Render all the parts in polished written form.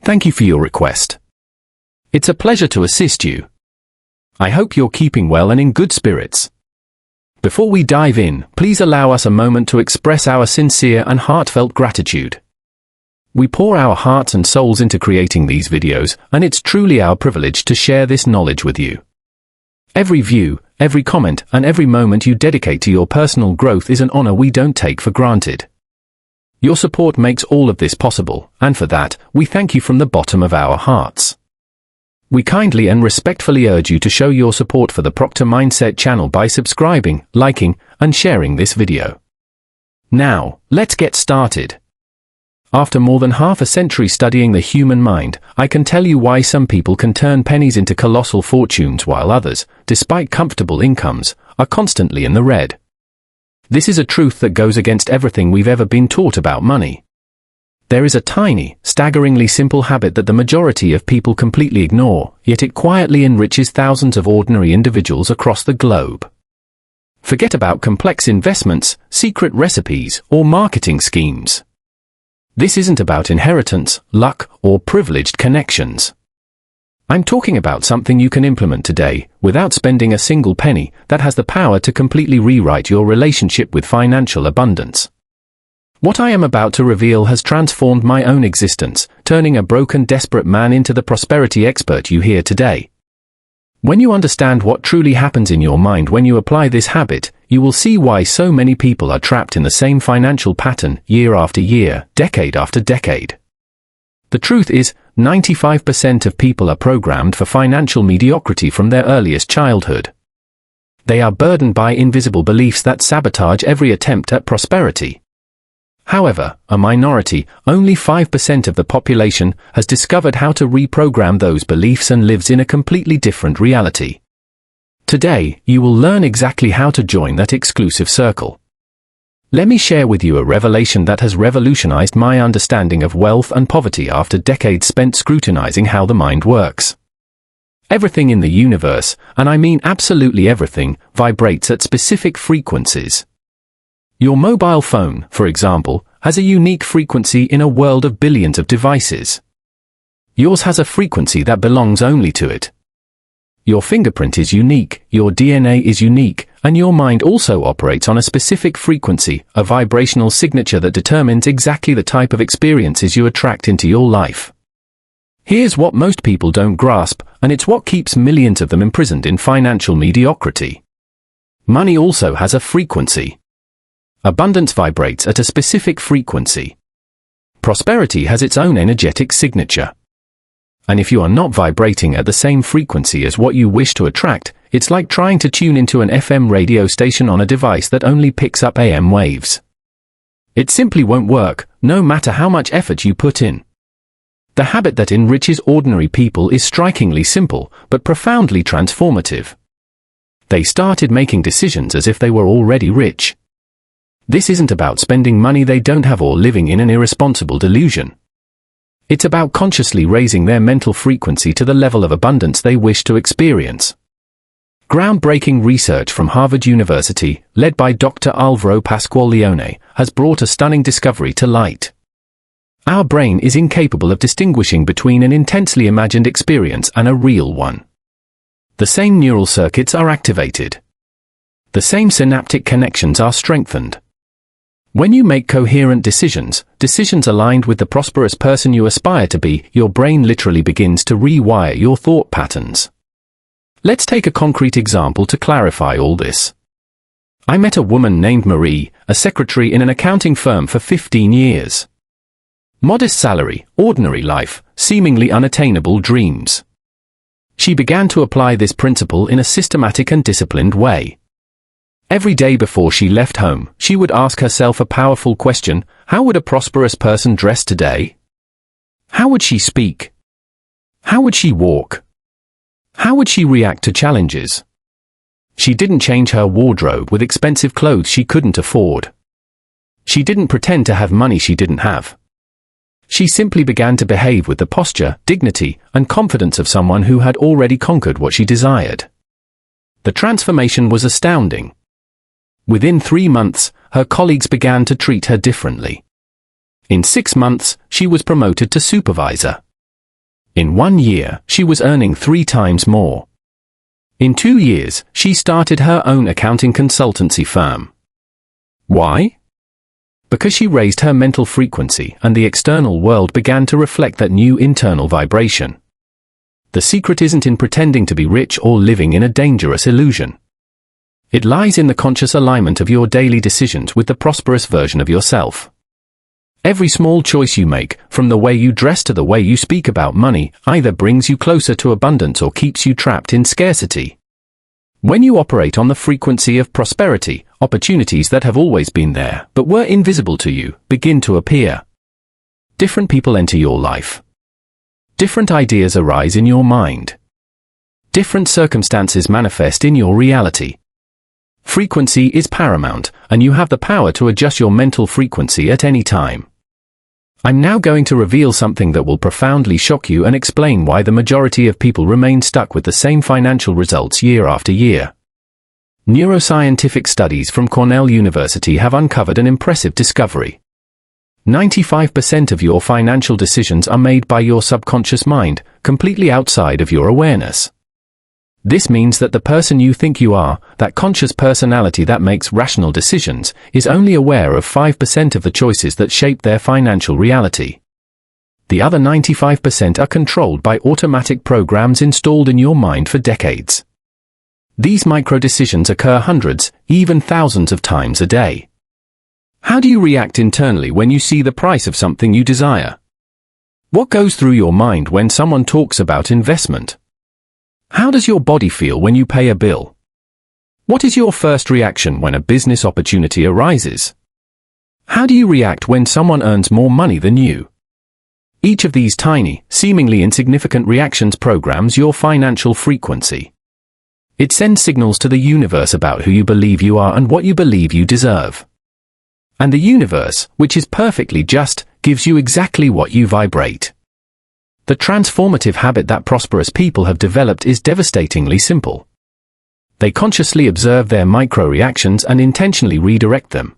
Thank you for your request. It's a pleasure to assist you. I hope you're keeping well and in good spirits. Before we dive in, please allow us a moment to express our sincere and heartfelt gratitude. We pour our hearts and souls into creating these videos, and it's truly our privilege to share this knowledge with you. Every view, every comment, and every moment you dedicate to your personal growth is an honor we don't take for granted. Your support makes all of this possible, and for that, we thank you from the bottom of our hearts. We kindly and respectfully urge you to show your support for the Proctor Mindset channel by subscribing, liking, and sharing this video. Now, let's get started. After more than half a century studying the human mind, I can tell you why some people can turn pennies into colossal fortunes while others, despite comfortable incomes, are constantly in the red. This is a truth that goes against everything we've ever been taught about money. There is a tiny, staggeringly simple habit that the majority of people completely ignore, yet it quietly enriches thousands of ordinary individuals across the globe. Forget about complex investments, secret recipes, or marketing schemes. This isn't about inheritance, luck, or privileged connections. I'm talking about something you can implement today, without spending a single penny, that has the power to completely rewrite your relationship with financial abundance. What I am about to reveal has transformed my own existence, turning a broken, desperate man into the prosperity expert you hear today. When you understand what truly happens in your mind when you apply this habit, you will see why so many people are trapped in the same financial pattern, year after year, decade after decade. The truth is, 95% of people are programmed for financial mediocrity from their earliest childhood. They are burdened by invisible beliefs that sabotage every attempt at prosperity. However, a minority, only 5% of the population, has discovered how to reprogram those beliefs and lives in a completely different reality. Today, you will learn exactly how to join that exclusive circle. Let me share with you a revelation that has revolutionized my understanding of wealth and poverty after decades spent scrutinizing how the mind works. Everything in the universe, and I mean absolutely everything, vibrates at specific frequencies. Your mobile phone, for example, has a unique frequency in a world of billions of devices. Yours has a frequency that belongs only to it. Your fingerprint is unique, your DNA is unique, and your mind also operates on a specific frequency, a vibrational signature that determines exactly the type of experiences you attract into your life. Here's what most people don't grasp, and it's what keeps millions of them imprisoned in financial mediocrity. Money also has a frequency. Abundance vibrates at a specific frequency. Prosperity has its own energetic signature. And if you are not vibrating at the same frequency as what you wish to attract, it's like trying to tune into an FM radio station on a device that only picks up AM waves. It simply won't work, no matter how much effort you put in. The habit that enriches ordinary people is strikingly simple, but profoundly transformative. They started making decisions as if they were already rich. This isn't about spending money they don't have or living in an irresponsible delusion. It's about consciously raising their mental frequency to the level of abundance they wish to experience. Groundbreaking research from Harvard University, led by Dr. Alvaro Pascual-Leone, has brought a stunning discovery to light. Our brain is incapable of distinguishing between an intensely imagined experience and a real one. The same neural circuits are activated. The same synaptic connections are strengthened. When you make coherent decisions aligned with the prosperous person you aspire to be, your brain literally begins to rewire your thought patterns. Let's take a concrete example to clarify all this. I met a woman named Marie, a secretary in an accounting firm for 15 years. Modest salary, ordinary life, seemingly unattainable dreams. She began to apply this principle in a systematic and disciplined way. Every day before she left home, she would ask herself a powerful question: how would a prosperous person dress today? How would she speak? How would she walk? How would she react to challenges? She didn't change her wardrobe with expensive clothes she couldn't afford. She didn't pretend to have money she didn't have. She simply began to behave with the posture, dignity, and confidence of someone who had already conquered what she desired. The transformation was astounding. Within 3 months, her colleagues began to treat her differently. In 6 months, she was promoted to supervisor. In 1 year, she was earning 3 times more. In 2 years, she started her own accounting consultancy firm. Why? Because she raised her mental frequency and the external world began to reflect that new internal vibration. The secret isn't in pretending to be rich or living in a dangerous illusion. It lies in the conscious alignment of your daily decisions with the prosperous version of yourself. Every small choice you make, from the way you dress to the way you speak about money, either brings you closer to abundance or keeps you trapped in scarcity. When you operate on the frequency of prosperity, opportunities that have always been there, but were invisible to you, begin to appear. Different people enter your life. Different ideas arise in your mind. Different circumstances manifest in your reality. Frequency is paramount, and you have the power to adjust your mental frequency at any time. I'm now going to reveal something that will profoundly shock you and explain why the majority of people remain stuck with the same financial results year after year. Neuroscientific studies from Cornell University have uncovered an impressive discovery. 95% of your financial decisions are made by your subconscious mind, completely outside of your awareness. This means that the person you think you are, that conscious personality that makes rational decisions, is only aware of 5% of the choices that shape their financial reality. The other 95% are controlled by automatic programs installed in your mind for decades. These micro-decisions occur hundreds, even thousands of times a day. How do you react internally when you see the price of something you desire? What goes through your mind when someone talks about investment? How does your body feel when you pay a bill? What is your first reaction when a business opportunity arises? How do you react when someone earns more money than you? Each of these tiny, seemingly insignificant reactions programs your financial frequency. It sends signals to the universe about who you believe you are and what you believe you deserve. And the universe, which is perfectly just, gives you exactly what you vibrate. The transformative habit that prosperous people have developed is devastatingly simple. They consciously observe their micro-reactions and intentionally redirect them.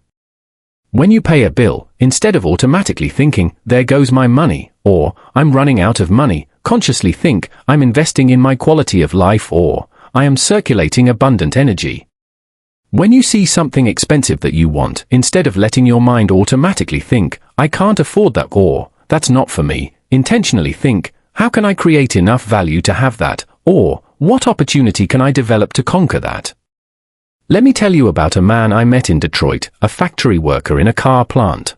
When you pay a bill, instead of automatically thinking, "There goes my money," or "I'm running out of money," consciously think, "I'm investing in my quality of life," or "I am circulating abundant energy." When you see something expensive that you want, instead of letting your mind automatically think, "I can't afford that," or "That's not for me," intentionally think, "How can I create enough value to have that?" or "What opportunity can I develop to conquer that?" Let me tell you about a man I met in Detroit, a factory worker in a car plant.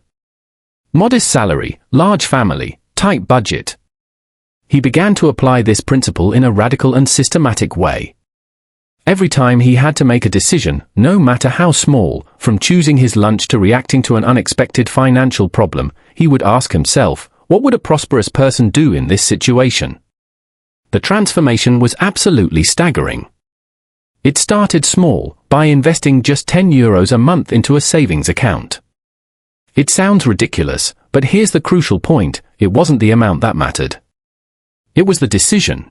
Modest salary, large family, tight budget. He began to apply this principle in a radical and systematic way. Every time he had to make a decision, no matter how small, from choosing his lunch to reacting to an unexpected financial problem, he would ask himself, what would a prosperous person do in this situation? The transformation was absolutely staggering. It started small, by investing just €10 a month into a savings account. It sounds ridiculous, but here's the crucial point, it wasn't the amount that mattered. It was the decision.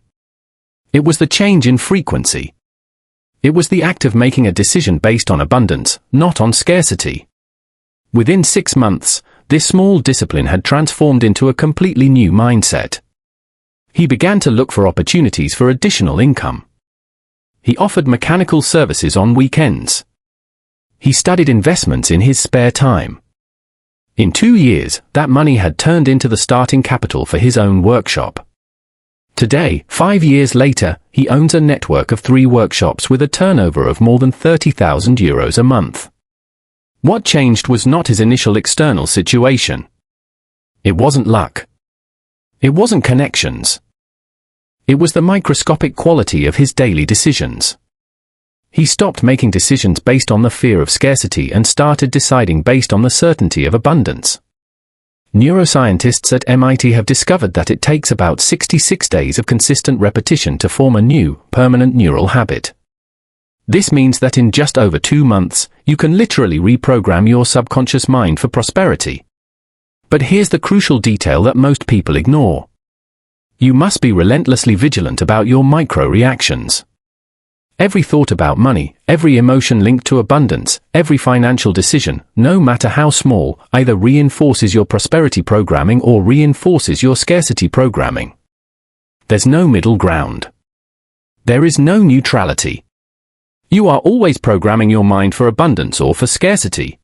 It was the change in frequency. It was the act of making a decision based on abundance, not on scarcity. Within 6 months, this small discipline had transformed into a completely new mindset. He began to look for opportunities for additional income. He offered mechanical services on weekends. He studied investments in his spare time. In 2 years, that money had turned into the starting capital for his own workshop. Today, 5 years later, he owns a network of 3 workshops with a turnover of more than €30,000 a month. What changed was not his initial external situation. It wasn't luck. It wasn't connections. It was the microscopic quality of his daily decisions. He stopped making decisions based on the fear of scarcity and started deciding based on the certainty of abundance. Neuroscientists at MIT have discovered that it takes about 66 days of consistent repetition to form a new, permanent neural habit. This means that in just over 2 months, you can literally reprogram your subconscious mind for prosperity. But here's the crucial detail that most people ignore. You must be relentlessly vigilant about your micro-reactions. Every thought about money, every emotion linked to abundance, every financial decision, no matter how small, either reinforces your prosperity programming or reinforces your scarcity programming. There's no middle ground. There is no neutrality. You are always programming your mind for abundance or for scarcity.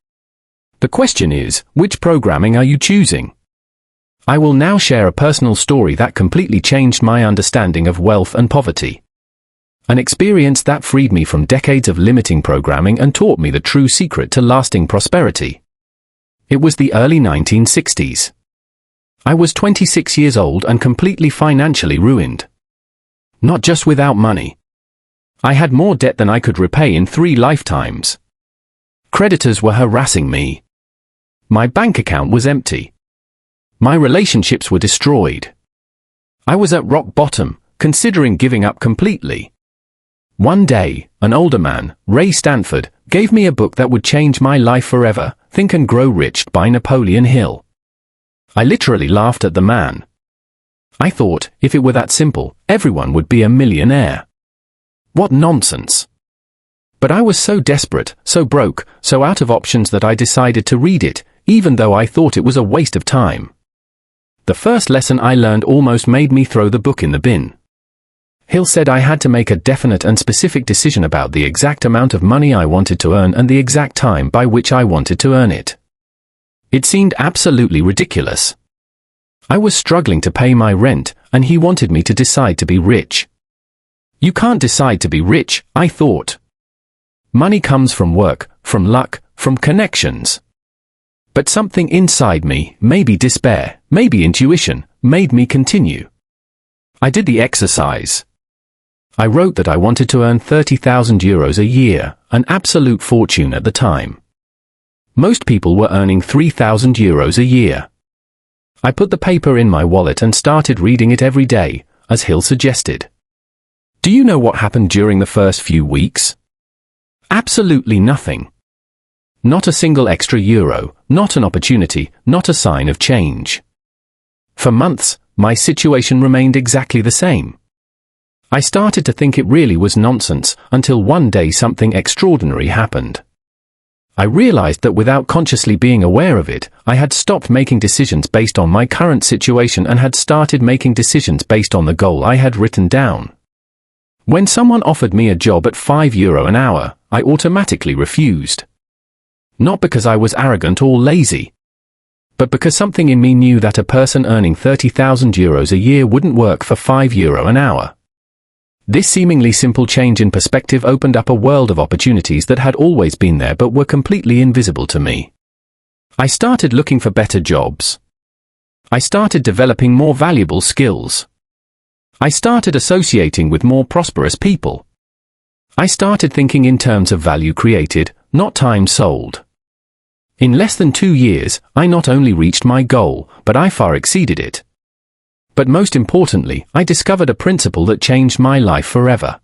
The question is, which programming are you choosing? I will now share a personal story that completely changed my understanding of wealth and poverty. An experience that freed me from decades of limiting programming and taught me the true secret to lasting prosperity. It was the early 1960s. I was 26 years old and completely financially ruined. Not just without money. I had more debt than I could repay in 3 lifetimes. Creditors were harassing me. My bank account was empty. My relationships were destroyed. I was at rock bottom, considering giving up completely. One day, an older man, Ray Stanford, gave me a book that would change my life forever, Think and Grow Rich by Napoleon Hill. I literally laughed at the man. I thought, if it were that simple, everyone would be a millionaire. What nonsense. But I was so desperate, so broke, so out of options that I decided to read it, even though I thought it was a waste of time. The first lesson I learned almost made me throw the book in the bin. Hill said I had to make a definite and specific decision about the exact amount of money I wanted to earn and the exact time by which I wanted to earn it. It seemed absolutely ridiculous. I was struggling to pay my rent, and he wanted me to decide to be rich. You can't decide to be rich, I thought. Money comes from work, from luck, from connections. But something inside me, maybe despair, maybe intuition, made me continue. I did the exercise. I wrote that I wanted to earn €30,000 a year, an absolute fortune at the time. Most people were earning €3,000 a year. I put the paper in my wallet and started reading it every day, as Hill suggested. Do you know what happened during the first few weeks? Absolutely nothing. Not a single extra euro, not an opportunity, not a sign of change. For months, my situation remained exactly the same. I started to think it really was nonsense, until one day something extraordinary happened. I realized that without consciously being aware of it, I had stopped making decisions based on my current situation and had started making decisions based on the goal I had written down. When someone offered me a job at €5 an hour, I automatically refused. Not because I was arrogant or lazy, but because something in me knew that a person earning €30,000 a year wouldn't work for €5 an hour. This seemingly simple change in perspective opened up a world of opportunities that had always been there but were completely invisible to me. I started looking for better jobs. I started developing more valuable skills. I started associating with more prosperous people. I started thinking in terms of value created, not time sold. In less than 2 years, I not only reached my goal, but I far exceeded it. But most importantly, I discovered a principle that changed my life forever.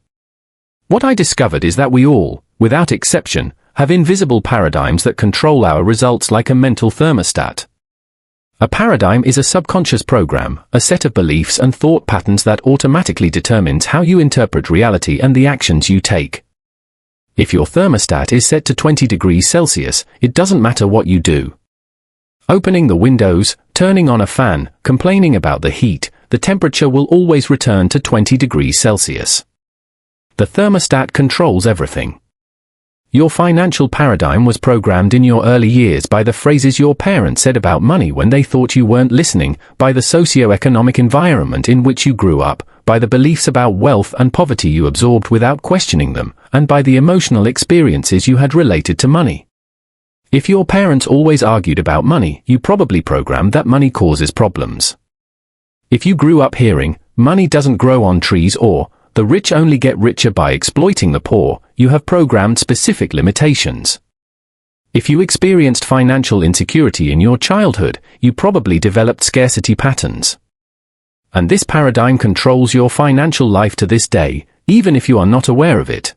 What I discovered is that we all, without exception, have invisible paradigms that control our results like a mental thermostat. A paradigm is a subconscious program, a set of beliefs and thought patterns that automatically determines how you interpret reality and the actions you take. If your thermostat is set to 20 degrees Celsius, it doesn't matter what you do. Opening the windows, turning on a fan, complaining about the heat, the temperature will always return to 20 degrees Celsius. The thermostat controls everything. Your financial paradigm was programmed in your early years by the phrases your parents said about money when they thought you weren't listening, by the socio-economic environment in which you grew up, by the beliefs about wealth and poverty you absorbed without questioning them, and by the emotional experiences you had related to money. If your parents always argued about money, you probably programmed that money causes problems. If you grew up hearing, money doesn't grow on trees or, the rich only get richer by exploiting the poor, you have programmed specific limitations. If you experienced financial insecurity in your childhood, you probably developed scarcity patterns. And this paradigm controls your financial life to this day, even if you are not aware of it.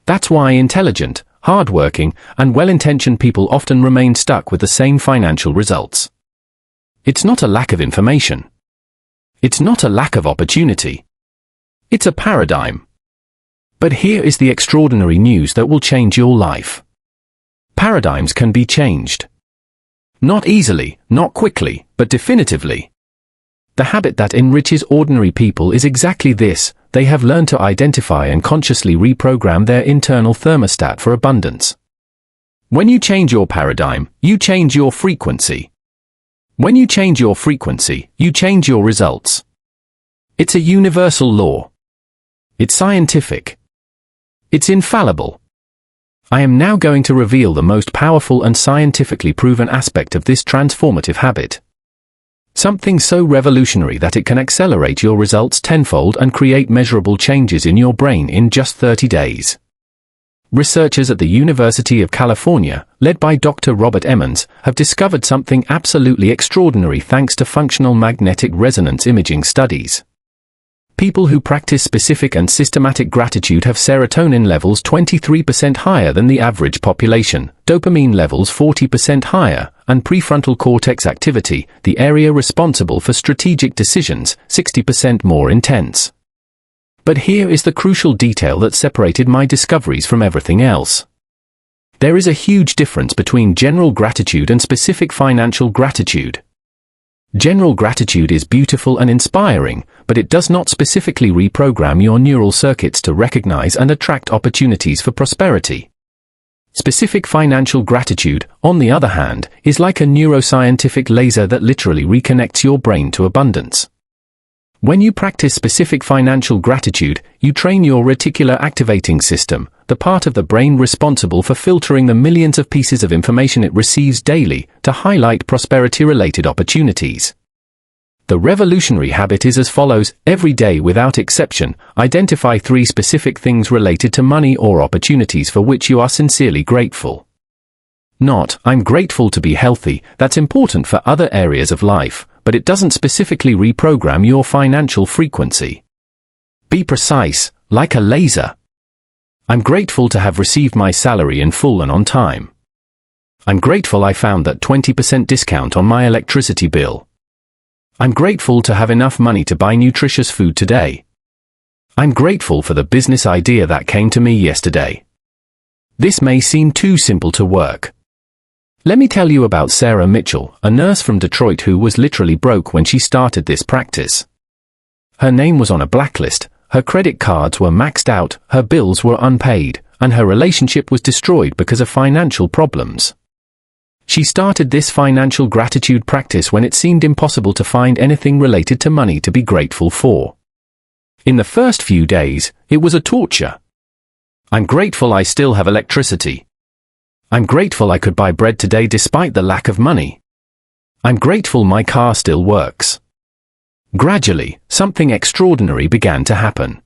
That's why intelligent, hardworking, and well-intentioned people often remain stuck with the same financial results. It's not a lack of information. It's not a lack of opportunity. It's a paradigm. But here is the extraordinary news that will change your life. Paradigms can be changed. Not easily, not quickly, but definitively. The habit that enriches ordinary people is exactly this: they have learned to identify and consciously reprogram their internal thermostat for abundance. When you change your paradigm, you change your frequency. When you change your frequency, you change your results. It's a universal law. It's scientific. It's infallible. I am now going to reveal the most powerful and scientifically proven aspect of this transformative habit. Something so revolutionary that it can accelerate your results tenfold and create measurable changes in your brain in just 30 days. Researchers at the University of California, led by Dr. Robert Emmons, have discovered something absolutely extraordinary thanks to functional magnetic resonance imaging studies. People who practice specific and systematic gratitude have serotonin levels 23% higher than the average population, dopamine levels 40% higher, and prefrontal cortex activity, the area responsible for strategic decisions, 60% more intense. But here is the crucial detail that separated my discoveries from everything else. There is a huge difference between general gratitude and specific financial gratitude. General gratitude is beautiful and inspiring, but it does not specifically reprogram your neural circuits to recognize and attract opportunities for prosperity. Specific financial gratitude, on the other hand, is like a neuroscientific laser that literally reconnects your brain to abundance. When you practice specific financial gratitude, you train your reticular activating system, the part of the brain responsible for filtering the millions of pieces of information it receives daily, to highlight prosperity-related opportunities. The revolutionary habit is as follows: every day without exception, identify 3 specific things related to money or opportunities for which you are sincerely grateful. Not, I'm grateful to be healthy, that's important for other areas of life, but it doesn't specifically reprogram your financial frequency. Be precise, like a laser. I'm grateful to have received my salary in full and on time. I'm grateful I found that 20% discount on my electricity bill. I'm grateful to have enough money to buy nutritious food today. I'm grateful for the business idea that came to me yesterday. This may seem too simple to work. Let me tell you about Sarah Mitchell, a nurse from Detroit who was literally broke when she started this practice. Her name was on a blacklist, her credit cards were maxed out, her bills were unpaid, and her relationship was destroyed because of financial problems. She started this financial gratitude practice when it seemed impossible to find anything related to money to be grateful for. In the first few days, it was a torture. I'm grateful I still have electricity. I'm grateful I could buy bread today despite the lack of money. I'm grateful my car still works. Gradually, something extraordinary began to happen.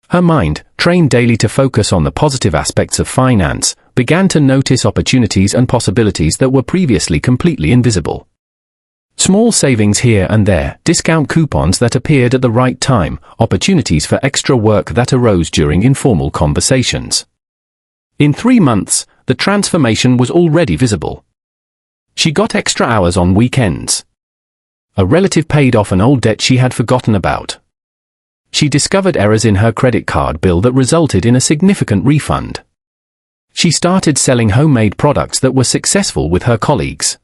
Her mind, trained daily to focus on the positive aspects of finance, began to notice opportunities and possibilities that were previously completely invisible. Small savings here and there, discount coupons that appeared at the right time, opportunities for extra work that arose during informal conversations. In 3 months, the transformation was already visible. She got extra hours on weekends. A relative paid off an old debt she had forgotten about. She discovered errors in her credit card bill that resulted in a significant refund. She started selling homemade products that were successful with her colleagues.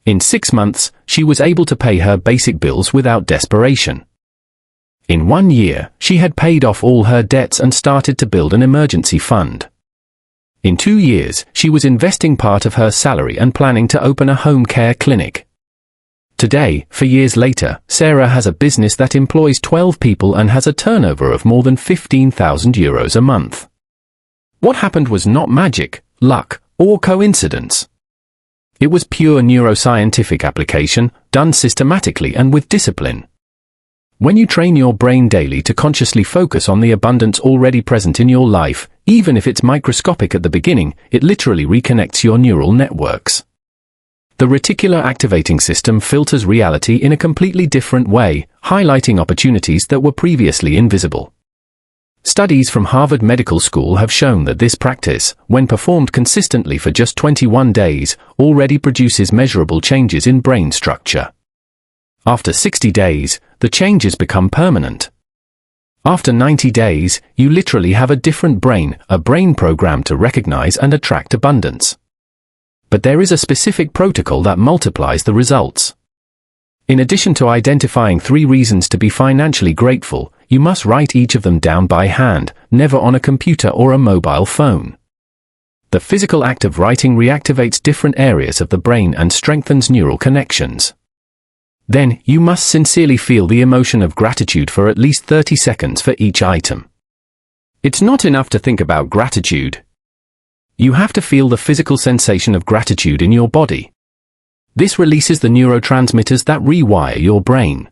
In 6 months, she was able to pay her basic bills without desperation. In 1 year, she had paid off all her debts and started to build an emergency fund. In 2 years, she was investing part of her salary and planning to open a home care clinic. Today, 4 years later, Sarah has a business that employs 12 people and has a turnover of more than €15,000 a month. What happened was not magic, luck, or coincidence. It was pure neuroscientific application, done systematically and with discipline. When you train your brain daily to consciously focus on the abundance already present in your life, even if it's microscopic at the beginning, it literally reconnects your neural networks. The reticular activating system filters reality in a completely different way, highlighting opportunities that were previously invisible. Studies from Harvard Medical School have shown that this practice, when performed consistently for just 21 days, already produces measurable changes in brain structure. After 60 days, the changes become permanent. After 90 days, you literally have a different brain, a brain program to recognize and attract abundance. But there is a specific protocol that multiplies the results. In addition to identifying 3 reasons to be financially grateful, you must write each of them down by hand, never on a computer or a mobile phone. The physical act of writing reactivates different areas of the brain and strengthens neural connections. Then, you must sincerely feel the emotion of gratitude for at least 30 seconds for each item. It's not enough to think about gratitude. You have to feel the physical sensation of gratitude in your body. This releases the neurotransmitters that rewire your brain.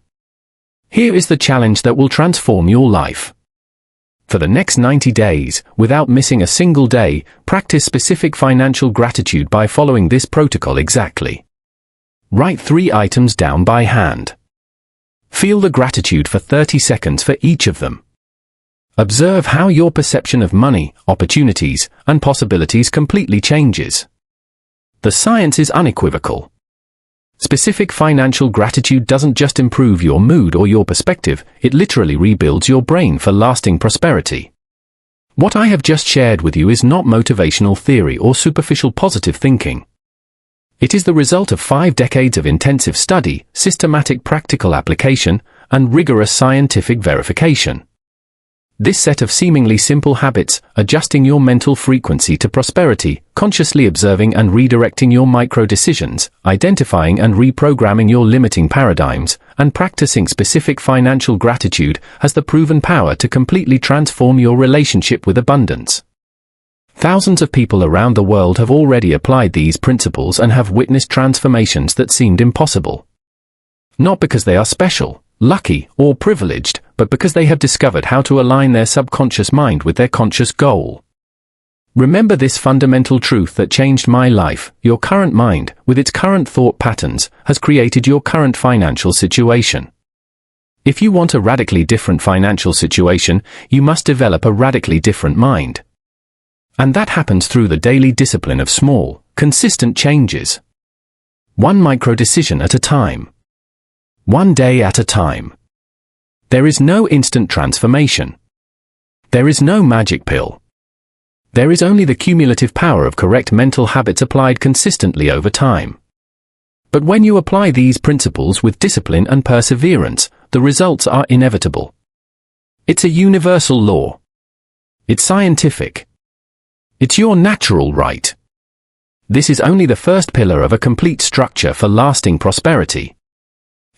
Here is the challenge that will transform your life. For the next 90 days, without missing a single day, practice specific financial gratitude by following this protocol exactly. Write 3 items down by hand. Feel the gratitude for 30 seconds for each of them. Observe how your perception of money, opportunities, and possibilities completely changes. The science is unequivocal. Specific financial gratitude doesn't just improve your mood or your perspective, it literally rebuilds your brain for lasting prosperity. What I have just shared with you is not motivational theory or superficial positive thinking. It is the result of 5 decades of intensive study, systematic practical application, and rigorous scientific verification. This set of seemingly simple habits, adjusting your mental frequency to prosperity, consciously observing and redirecting your micro-decisions, identifying and reprogramming your limiting paradigms, and practicing specific financial gratitude, has the proven power to completely transform your relationship with abundance. Thousands of people around the world have already applied these principles and have witnessed transformations that seemed impossible. Not because they are special, lucky, or privileged, but because they have discovered how to align their subconscious mind with their conscious goal. Remember this fundamental truth that changed my life: your current mind, with its current thought patterns, has created your current financial situation. If you want a radically different financial situation, you must develop a radically different mind. And that happens through the daily discipline of small, consistent changes. One micro-decision at a time. One day at a time. There is no instant transformation. There is no magic pill. There is only the cumulative power of correct mental habits applied consistently over time. But when you apply these principles with discipline and perseverance, the results are inevitable. It's a universal law. It's scientific. It's your natural right. This is only the first pillar of a complete structure for lasting prosperity.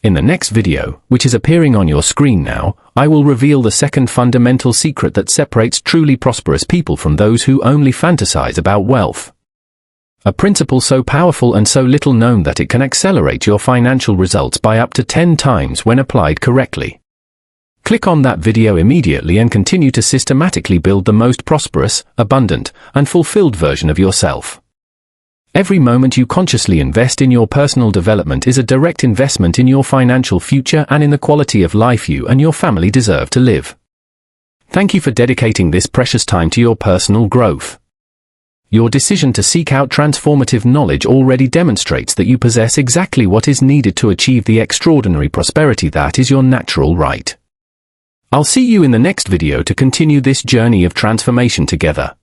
In the next video, which is appearing on your screen now, I will reveal the second fundamental secret that separates truly prosperous people from those who only fantasize about wealth. A principle so powerful and so little known that it can accelerate your financial results by up to 10 times when applied correctly. Click on that video immediately and continue to systematically build the most prosperous, abundant, and fulfilled version of yourself. Every moment you consciously invest in your personal development is a direct investment in your financial future and in the quality of life you and your family deserve to live. Thank you for dedicating this precious time to your personal growth. Your decision to seek out transformative knowledge already demonstrates that you possess exactly what is needed to achieve the extraordinary prosperity that is your natural right. I'll see you in the next video to continue this journey of transformation together.